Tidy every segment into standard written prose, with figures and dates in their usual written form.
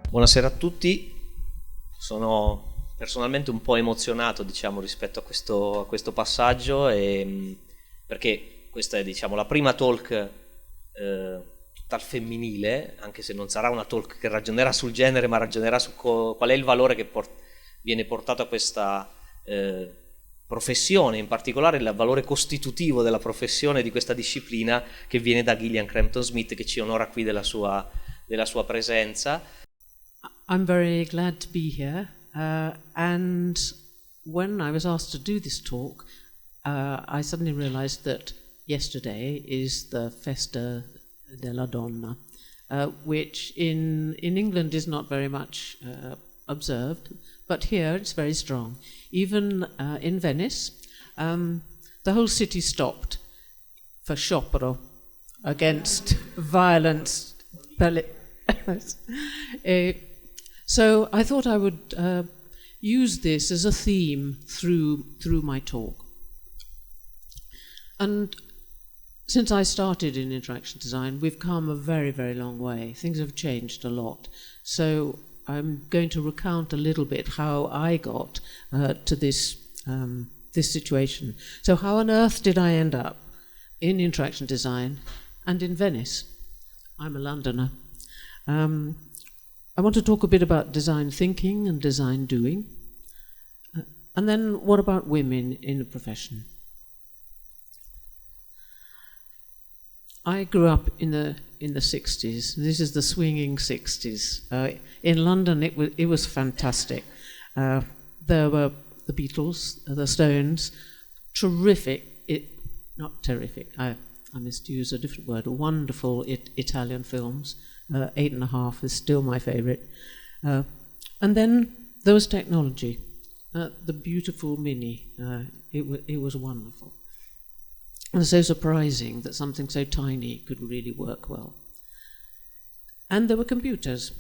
Buonasera a tutti, sono personalmente un po' emozionato, diciamo, rispetto a questo passaggio, perché questa è, diciamo, la prima talk tutta al femminile, anche se non sarà una talk che ragionerà sul genere, ma ragionerà su qual è il valore che viene portato a questa professione, in particolare il valore costitutivo della professione di questa disciplina, che viene da Gillian Crampton Smith, che ci onora qui della sua presenza. I'm very glad to be here, and when I was asked to do this talk, I suddenly realized that yesterday is the Festa della Donna, which in England is not very much observed, but here it's very strong. Even in Venice, the whole city stopped for sciopero against violence. So I thought I would use this as a theme through my talk. And since I started in interaction design, we've come a very, very long way. Things have changed a lot. So I'm going to recount a little bit how I got to this situation. So how on earth did I end up in interaction design and in Venice? I'm a Londoner. I want to talk a bit about design thinking and design doing. And then what about women in the profession? I grew up in the 60s. This is the swinging 60s. In London, it was fantastic. There were the Beatles, the Stones, terrific. Not terrific. I must use a different word. Wonderful Italian films. 8.5 is still my favorite. And then there was technology. The beautiful Mini. It was wonderful. And so surprising that something so tiny could really work well. And there were computers.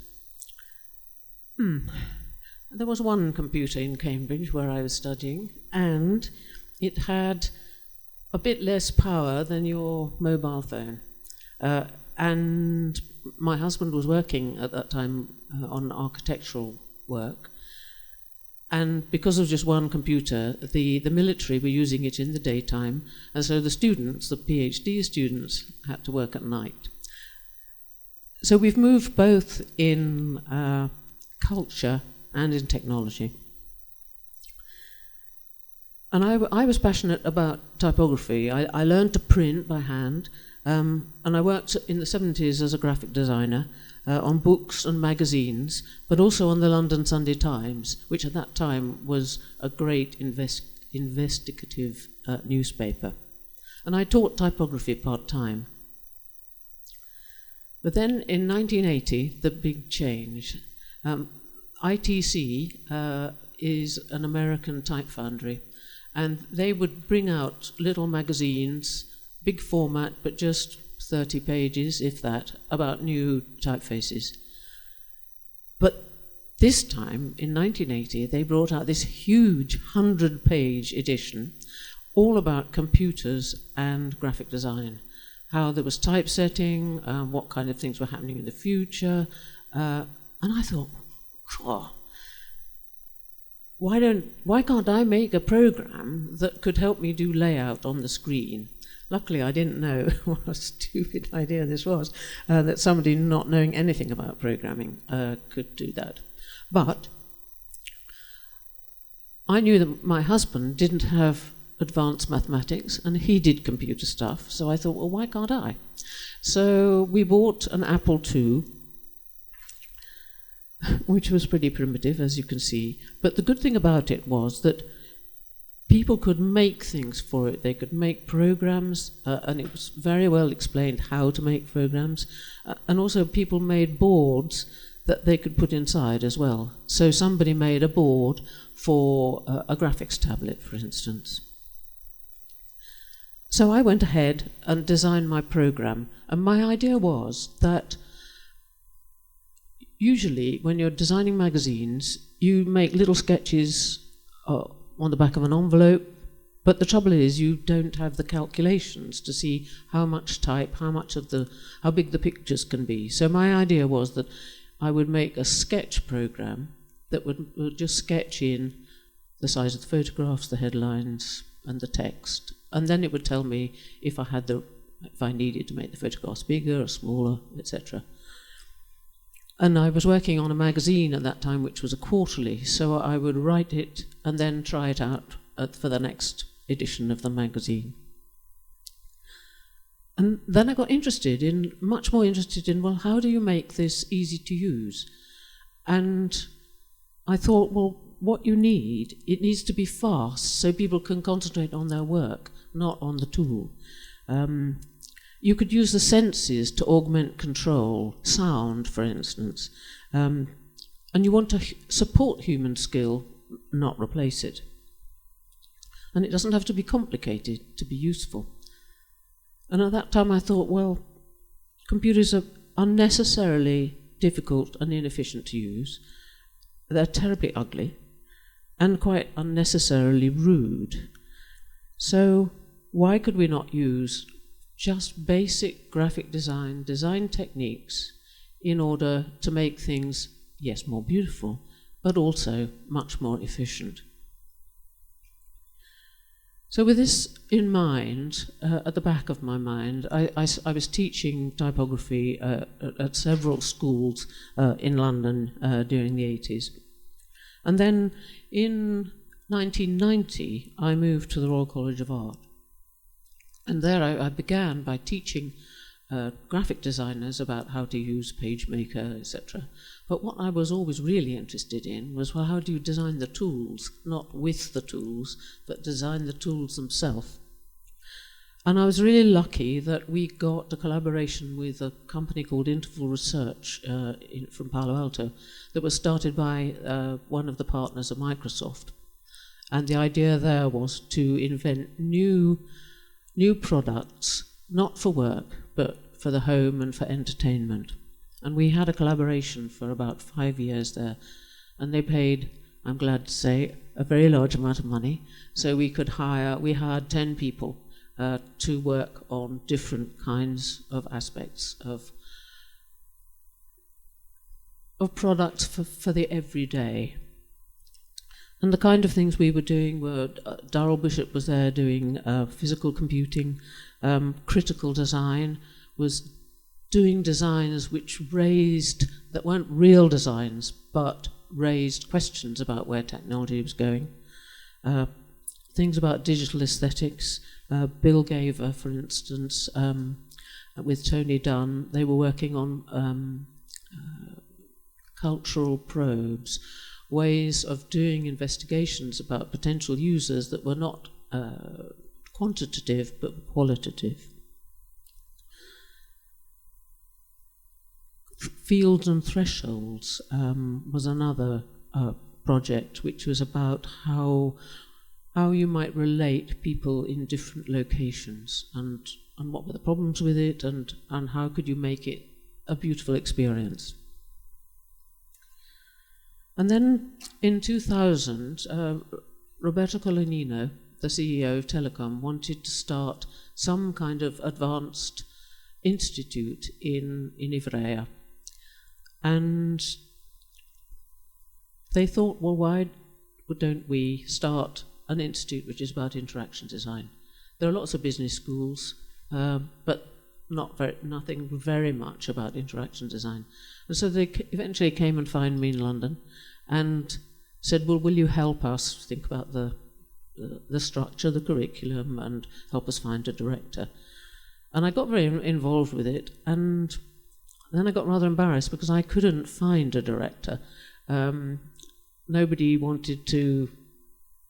There was one computer in Cambridge where I was studying, and it had a bit less power than your mobile phone. And my husband was working at that time on architectural work, and because of just one computer, the military were using it in the daytime, and so the students, the PhD students, had to work at night. So we've moved both in culture and in technology. And I was passionate about typography. I learned to print by hand, and I worked in the 70s as a graphic designer on books and magazines, but also on the London Sunday Times, which at that time was a great investigative newspaper. And I taught typography part-time. But then in 1980, the big change. ITC is an American type foundry, and they would bring out little magazines, big format, but just 30 pages, if that, about new typefaces. But this time, in 1980, they brought out this huge 100-page edition, all about computers and graphic design, how there was typesetting, what kind of things were happening in the future. And I thought, why can't I make a program that could help me do layout on the screen? Luckily, I didn't know what a stupid idea this was, that somebody not knowing anything about programming could do that. But I knew that my husband didn't have advanced mathematics, and he did computer stuff, so I thought, well, why can't I? So we bought an Apple II, which was pretty primitive, as you can see. But the good thing about it was that people could make things for it. They could make programs, and it was very well explained how to make programs. And also people made boards that they could put inside as well. So somebody made a board for a graphics tablet, for instance. So I went ahead and designed my program. And my idea was that usually, when you're designing magazines, you make little sketches on the back of an envelope, But the trouble is, you don't have the calculations to see how much type, how big the pictures can be. So my idea was that I would make a sketch program that would just sketch in the size of the photographs, the headlines, and the text, and then it would tell me if I needed to make the photographs bigger or smaller, etc. And I was working on a magazine at that time, which was a quarterly, so I would write it and then try it out for the next edition of the magazine. And then I got much more interested in, well, how do you make this easy to use? And I thought, well, what you need, it needs to be fast so people can concentrate on their work, not on the tool. You could use the senses to augment control, sound, for instance. And you want to support human skill, not replace it. And it doesn't have to be complicated to be useful. And at that time I thought, well, computers are unnecessarily difficult and inefficient to use. They're terribly ugly and quite unnecessarily rude. So why could we not use just basic graphic design techniques in order to make things, yes, more beautiful, but also much more efficient? So with this in mind, at the back of my mind, I was teaching typography at several schools in London during the 80s. And then in 1990, I moved to the Royal College of Art. And there I began by teaching graphic designers about how to use PageMaker, etc. But what I was always really interested in was, well, how do you design the tools? Not with the tools, but design the tools themselves. And I was really lucky that we got a collaboration with a company called Interval Research from Palo Alto that was started by one of the partners of Microsoft. And the idea there was to invent new products, not for work, but for the home and for entertainment. And we had a collaboration for about 5 years there, and they paid, I'm glad to say, a very large amount of money, so we hired 10 people to work on different kinds of aspects of products for the everyday. And the kind of things we were doing were, Darrell Bishop was there doing physical computing, critical design, was doing designs that weren't real designs, but raised questions about where technology was going. Things about digital aesthetics. Bill Gaver, for instance, with Tony Dunn, they were working on cultural probes, ways of doing investigations about potential users that were not quantitative but qualitative. Fields and Thresholds was another project which was about how you might relate people in different locations and what were the problems with it and how could you make it a beautiful experience. And then in 2000, Roberto Colognino, the CEO of Telecom, wanted to start some kind of advanced institute in Ivrea. And they thought, well, why don't we start an institute which is about interaction design? There are lots of business schools, but nothing very much about interaction design. And so they eventually came and found me in London and said, well, will you help us think about the structure, the curriculum, and help us find a director? And I got very involved with it, and then I got rather embarrassed because I couldn't find a director. Nobody wanted to.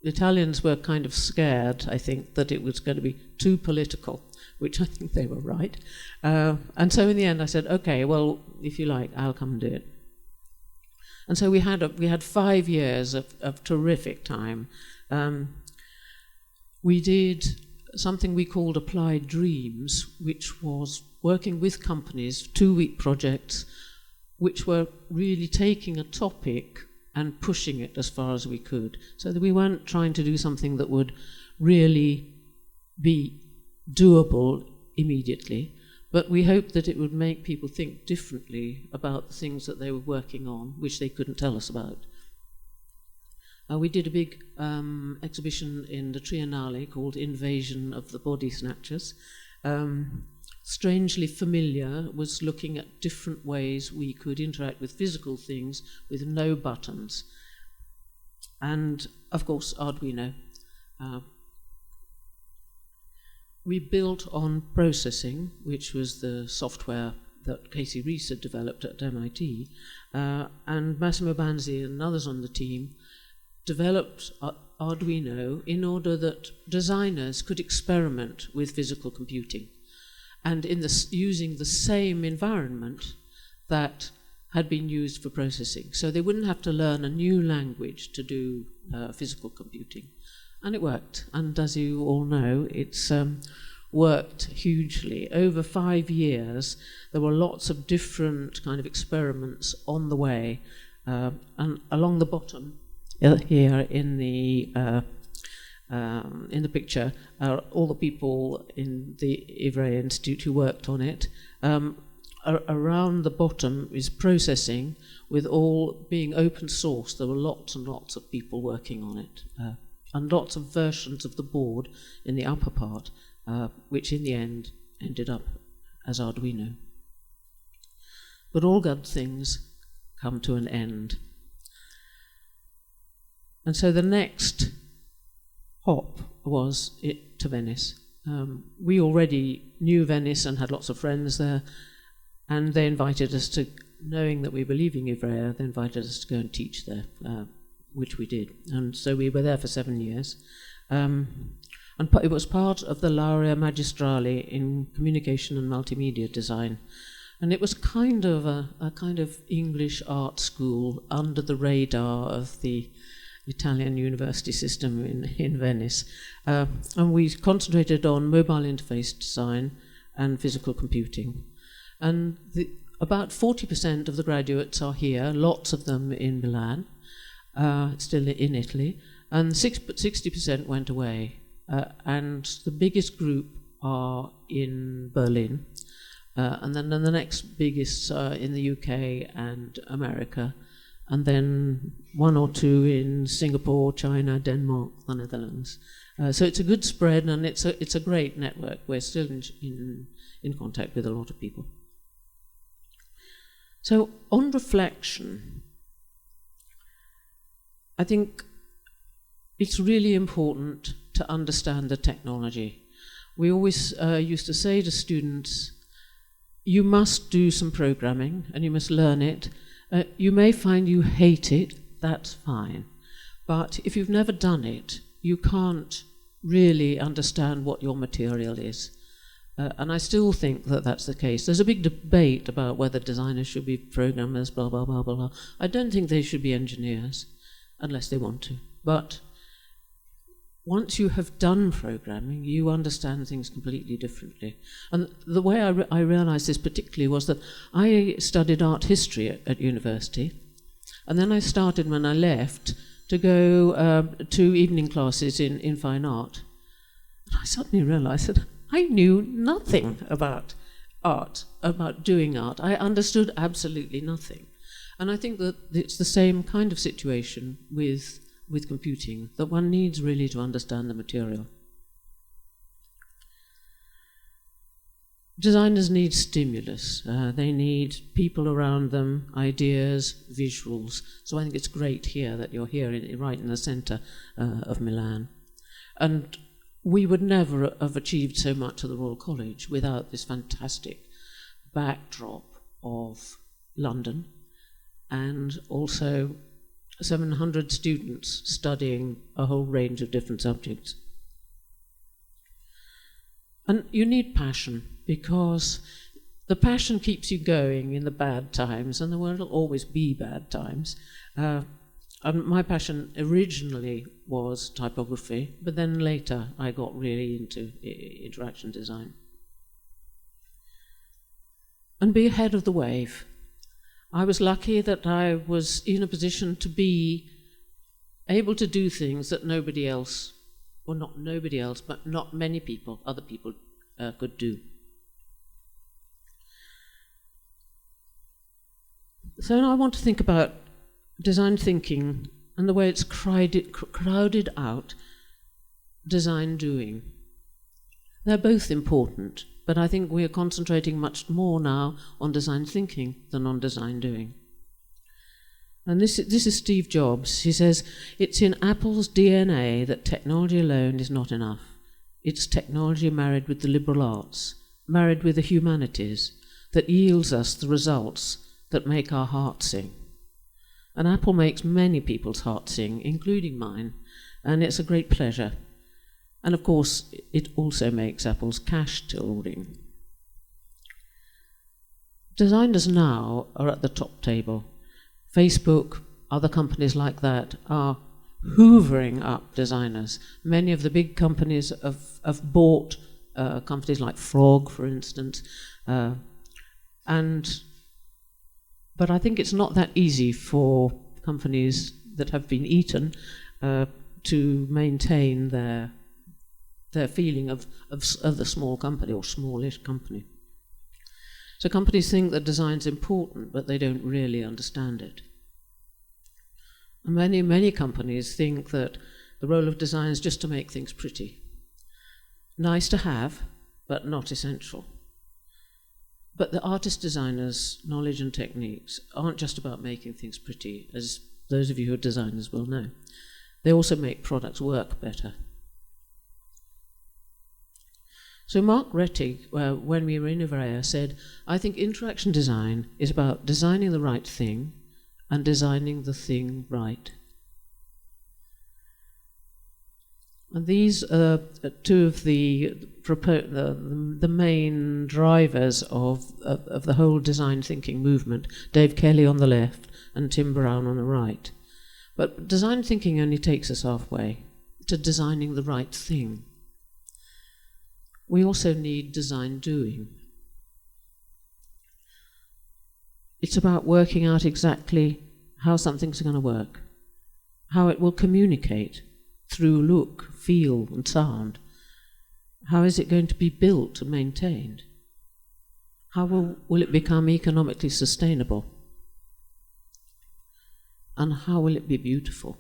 The Italians were kind of scared, I think, that it was going to be too political, which I think they were right. And so in the end I said, okay, well, if you like, I'll come and do it. And so we had 5 years of terrific time. We did something we called Applied Dreams, which was working with companies, 2-week projects, which were really taking a topic and pushing it as far as we could, so that we weren't trying to do something that would really be doable immediately, but we hoped that it would make people think differently about the things that they were working on, which they couldn't tell us about. We did a big exhibition in the Triennale called Invasion of the Body Snatchers. Strangely Familiar was looking at different ways we could interact with physical things with no buttons. And, of course, Arduino. We built on processing, which was the software that Casey Reese had developed at MIT, and Massimo Banzi and others on the team developed Arduino in order that designers could experiment with physical computing, and using the same environment that had been used for processing. So they wouldn't have to learn a new language to do physical computing. And it worked. And as you all know, it's worked hugely. Over 5 years, there were lots of different kind of experiments on the way. And along the bottom here in the picture are all the people in the Ivrea Institute who worked on it. Around the bottom is processing, with all being open source. There were lots and lots of people working on it. And lots of versions of the board in the upper part, which in the end ended up as Arduino. But all good things come to an end. And so the next hop was to Venice. We already knew Venice and had lots of friends there, and they invited us to, knowing that we were leaving Ivrea, they invited us to go and teach there, which we did. And so we were there for 7 years. And it was part of the Laurea Magistrale in Communication and Multimedia Design. And it was kind of a kind of English art school under the radar of the Italian university system in Venice. And we concentrated on mobile interface design and physical computing. And about 40% of the graduates are here, lots of them in Milan, still in Italy, and 60% went away. And the biggest group are in Berlin, and then the next biggest are in the UK and America, and then 1 or 2 in Singapore, China, Denmark, the Netherlands. So it's a good spread, and it's a great network. We're still in contact with a lot of people. So on reflection, I think it's really important to understand the technology. We always used to say to students, you must do some programming and you must learn it. You may find you hate it, that's fine. But if you've never done it, you can't really understand what your material is. And I still think that that's the case. There's a big debate about whether designers should be programmers, blah, blah, blah, blah, blah. I don't think they should be engineers, unless they want to. But once you have done programming, you understand things completely differently. And the way I realized this particularly was that I studied art history at university, and then I started, when I left, to go to evening classes in fine art. And I suddenly realized that I knew nothing about art, about doing art. I understood absolutely nothing. And I think that it's the same kind of situation with computing, that one needs really to understand the material. Designers need stimulus. They need people around them, ideas, visuals. So I think it's great here that you're here, right in the centre of Milan. And we would never have achieved so much at the Royal College without this fantastic backdrop of London, and also 700 students studying a whole range of different subjects. And you need passion, because the passion keeps you going in the bad times, and there will always be bad times. And my passion originally was typography, but then later I got really into interaction design. And be ahead of the wave. I was lucky that I was in a position to be able to do things that nobody else or not nobody else, but not many people, other people could do. So now I want to think about design thinking and the way it's crowded out design doing. They're both important, but I think we are concentrating much more now on design thinking than on design doing. And this is Steve Jobs. He says, it's in Apple's DNA that technology alone is not enough. It's technology married with the liberal arts, married with the humanities, that yields us the results that make our hearts sing. And Apple makes many people's hearts sing, including mine, and it's a great pleasure. And of course, it also makes Apple's cash till ring. Designers now are at the top table. Facebook, other companies like that, are hoovering up designers. Many of the big companies have bought companies like Frog, for instance, but I think it's not that easy for companies that have been eaten to maintain their feeling of the small company or smallish company. So companies think that design's important, but they don't really understand it. And many companies think that the role of design is just to make things pretty. Nice to have, but not essential. But the artist designers' knowledge and techniques aren't just about making things pretty, as those of you who are designers will know. They also make products work better. So Mark Rettig, when we were in Ivrea, said, I think interaction design is about designing the right thing and designing the thing right. And these are two of the main drivers of the whole design thinking movement, Dave Kelly on the left and Tim Brown on the right. But design thinking only takes us halfway to designing the right thing. We also need design doing. It's about working out exactly how something's going to work, how it will communicate through look, feel, and sound. How is it going to be built and maintained? How will it become economically sustainable? And how will it be beautiful?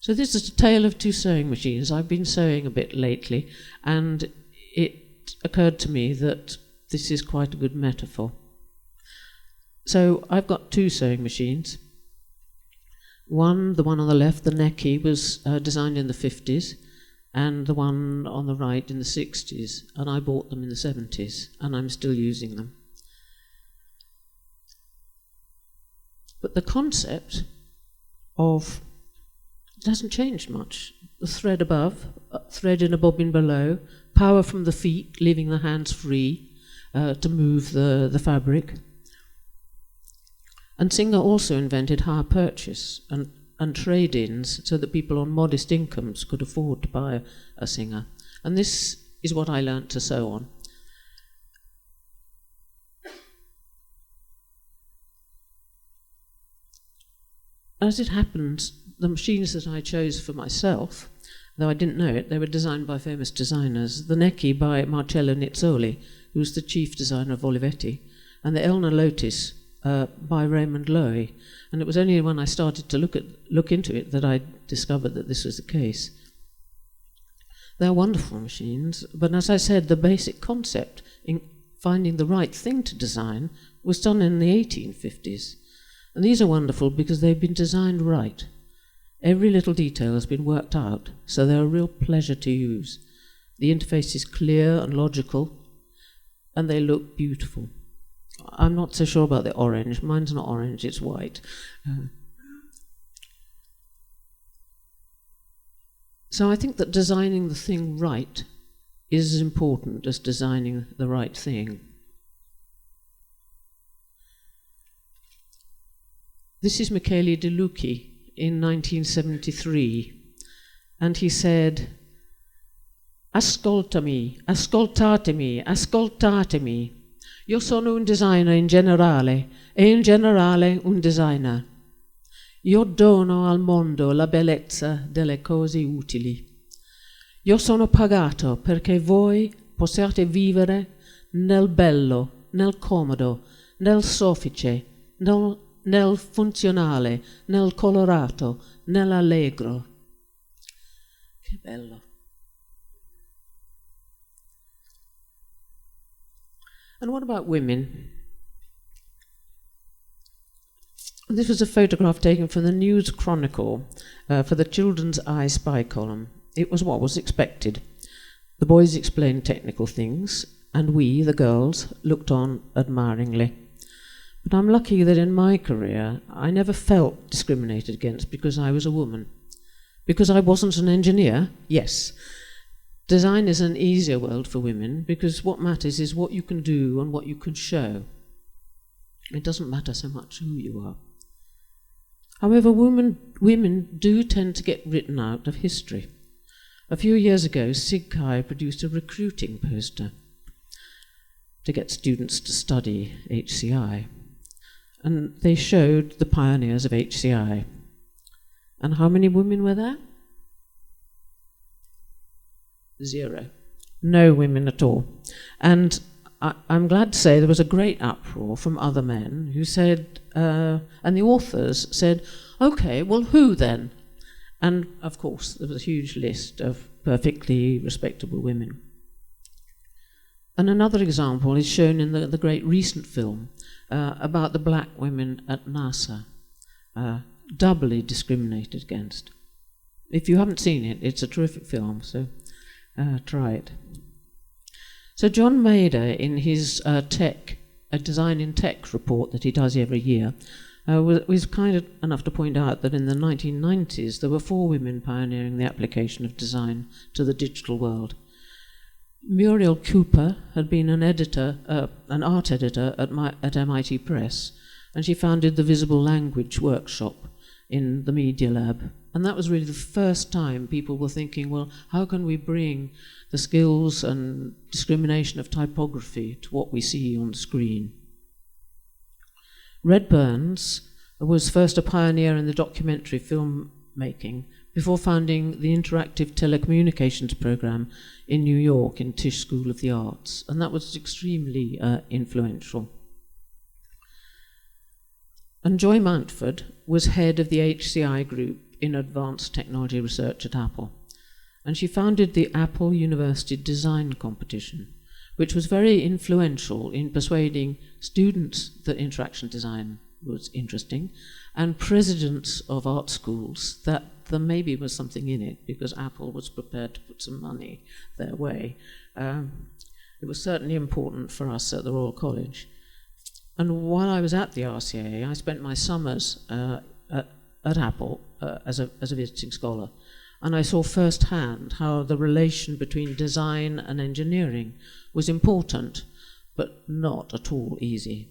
So this is a tale of two sewing machines. I've been sewing a bit lately, and it occurred to me that this is quite a good metaphor. So I've got two sewing machines. The one on the left, the Necky, was designed in the 50s, and the one on the right in the 60s, and I bought them in the 70s, and I'm still using them. But the concept of it hasn't changed much. The thread above, thread in a bobbin below, power from the feet, leaving the hands free to move the fabric. And Singer also invented hire purchase and trade-ins so that people on modest incomes could afford to buy a Singer. And this is what I learnt to sew on. As it happens, the machines that I chose for myself, though I didn't know it, they were designed by famous designers. The Necky by Marcello Nizzoli, who was the chief designer of Olivetti, and the Elna Lotis by Raymond Loewy. And it was only when I started to look into it that I discovered that this was the case. They're wonderful machines, but as I said, the basic concept in finding the right thing to design was done in the 1850s. And these are wonderful because they've been designed right. Every little detail has been worked out, so they're a real pleasure to use. The interface is clear and logical, and they look beautiful. I'm not so sure about the orange. Mine's not orange, it's white. So I think that designing the thing right is as important as designing the right thing. This is Michele De Lucchi in 1973, and he said, Ascoltami, ascoltatemi, ascoltatemi. Io sono un designer in generale, e in generale un designer. Io dono al mondo la bellezza delle cose utili. Io sono pagato perché voi possiate vivere nel bello, nel comodo, nel soffice, nel funzionale, nel colorato, nell'allegro. Che bello. And what about women? This was a photograph taken from the News Chronicle for the Children's Eye Spy column. It was what was expected. The boys explained technical things, and we, the girls, looked on admiringly. But I'm lucky that in my career I never felt discriminated against because I was a woman. Because I wasn't an engineer? Yes. Design is an easier world for women because what matters is what you can do and what you can show. It doesn't matter so much who you are. However, women do tend to get written out of history. A few years ago, SIGCHI produced a recruiting poster to get students to study HCI. And they showed the pioneers of HCI. And how many women were there? 0. No women at all. And I'm glad to say there was a great uproar from other men who said, and the authors said, okay, well, who then? And, of course, there was a huge list of perfectly respectable women. And another example is shown in the great recent film about the black women at NASA, doubly discriminated against. If you haven't seen it, it's a terrific film, so try it. So John Mader, in his Design in Tech report that he does every year, was kind enough to point out that in the 1990s there were 4 women pioneering the application of design to the digital world. Muriel Cooper had been an art editor at MIT Press, and she founded the Visible Language Workshop in the Media Lab. And that was really the first time people were thinking, well, how can we bring the skills and discrimination of typography to what we see on the screen? Red Burns was first a pioneer in the documentary filmmaking before founding the Interactive Telecommunications Program in New York in Tisch School of the Arts, and that was extremely influential. And Joy Mountford was head of the HCI group in advanced technology research at Apple, and she founded the Apple University Design Competition, which was very influential in persuading students that interaction design was interesting, and presidents of art schools that there maybe was something in it, because Apple was prepared to put some money their way. It was certainly important for us at the Royal College. And while I was at the RCA, I spent my summers at Apple as a visiting scholar, and I saw firsthand how the relation between design and engineering was important, but not at all easy.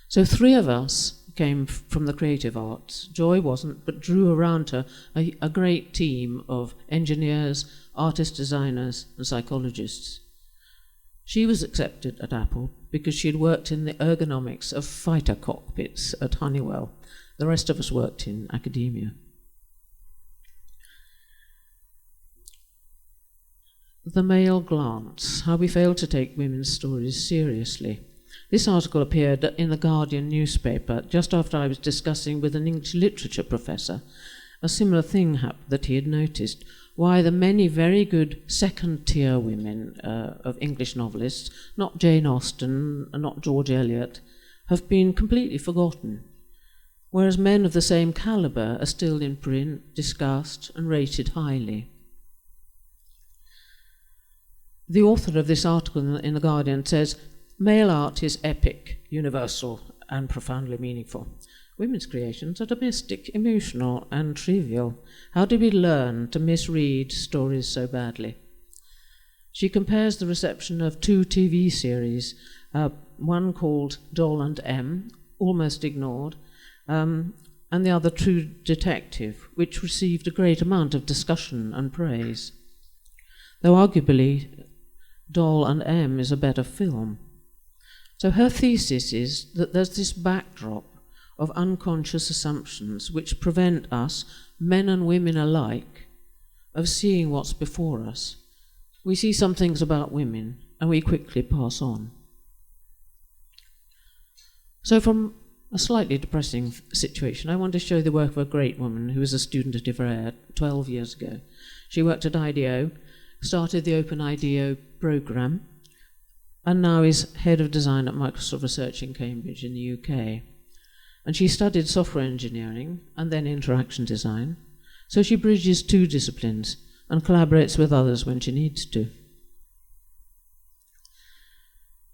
So 3 of us came from the creative arts. Joy wasn't, but drew around her a great team of engineers, artist designers, and psychologists. She was accepted at Apple because she had worked in the ergonomics of fighter cockpits at Honeywell. The rest of us worked in academia. The male glance, how we fail to take women's stories seriously. This article appeared in the Guardian newspaper just after I was discussing with an English literature professor a similar thing that he had noticed, why the many very good second-tier women of English novelists, not Jane Austen and not George Eliot, have been completely forgotten, whereas men of the same calibre are still in print, discussed and rated highly. The author of this article in The Guardian says, male art is epic, universal, and profoundly meaningful. Women's creations are domestic, emotional, and trivial. How did we learn to misread stories so badly? She compares the reception of 2 TV series, one called Doll and M, almost ignored, and the other True Detective, which received a great amount of discussion and praise. Though arguably Doll and M is a better film. So her thesis is that there's this backdrop of unconscious assumptions which prevent us, men and women alike, of seeing what's before us. We see some things about women and we quickly pass on. So from a slightly depressing situation, I want to show the work of a great woman who was a student at Ivrea 12 years ago. She worked at IDEO, started the Open IDEO program, and now is head of design at Microsoft Research in Cambridge in the UK. And she studied software engineering and then interaction design, so she bridges two disciplines and collaborates with others when she needs to.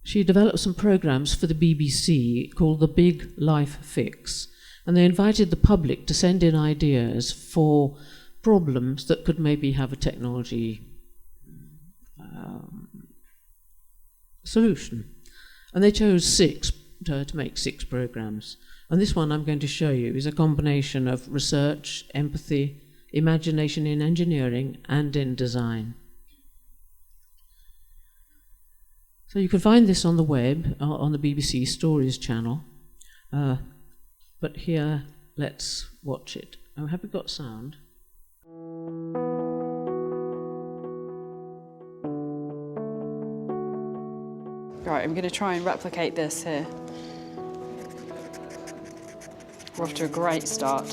She developed some programs for the BBC called The Big Life Fix, and they invited the public to send in ideas for problems that could maybe have a technology solution. And they chose six to make 6 programs. And this one I'm going to show you is a combination of research, empathy, imagination in engineering and in design. So you can find this on the web, on the BBC Stories channel. But here, let's watch it. Oh, have we got sound? Right, I'm going to try and replicate this here. We're off to a great start.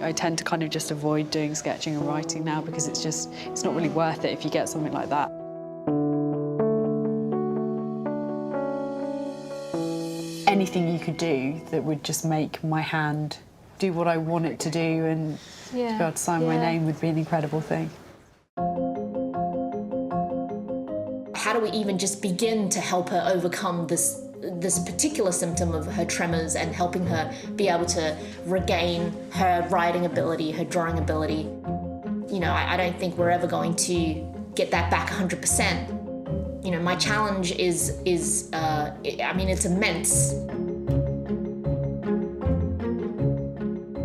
I tend to kind of just avoid doing sketching and writing now because it's not really worth it if you get something like that. Anything you could do that would just make my hand do what I want it to do and to be able to sign my name would be an incredible thing. How do we even just begin to help her overcome this particular symptom of her tremors and helping her be able to regain her writing ability, her drawing ability? You know, I don't think we're ever going to get that back 100%. You know, my challenge is it's immense.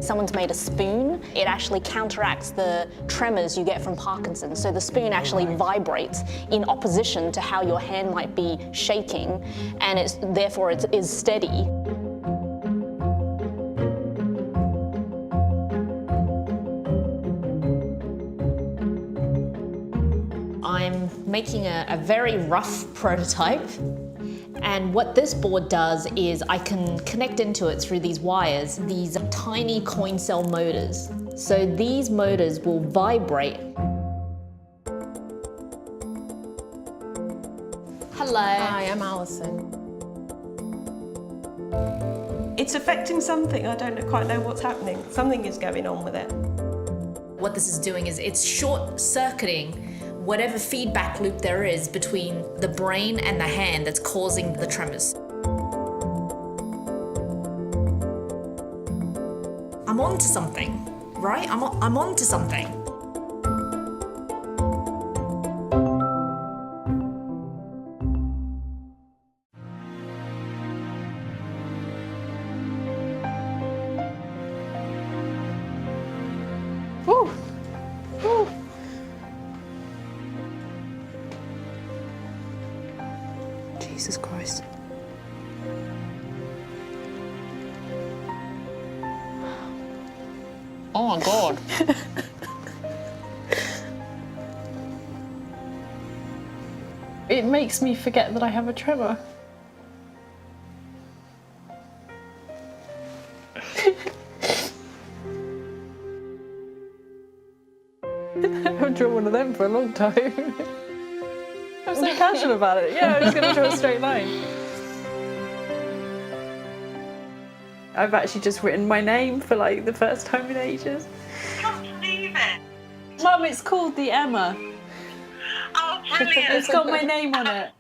Someone's made a spoon, it actually counteracts the tremors you get from Parkinson's. So the spoon actually vibrates in opposition to how your hand might be shaking, and therefore it is steady. I'm making a very rough prototype. And what this board does is I can connect into it through these wires, these tiny coin cell motors. So these motors will vibrate. Hello. Hi, I'm Alison. It's affecting something. I don't quite know what's happening. Something is going on with it. What this is doing is it's short-circuiting whatever feedback loop there is between the brain and the hand that's causing the tremors. I'm on to something, right? I'm on to something. Woo! Woo! Jesus Christ. Oh my God. It makes me forget that I have a tremor. I haven't drawn one of them for a long time. I'm so passionate about it. Yeah, I'm just going to draw a straight line. I've actually just written my name for like the first time in ages. I can't believe it. Mum, it's called the Emma. Oh, brilliant. It's got my name on it.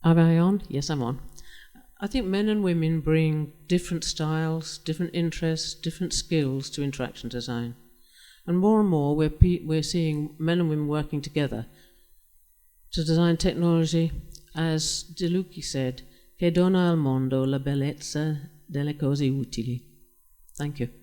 Am I on? Yes, I'm on. I think men and women bring different styles, different interests, different skills to interaction design. And more we're seeing men and women working together to design technology, as De Lucchi said, che dona al mondo la bellezza delle cose utili. Thank you.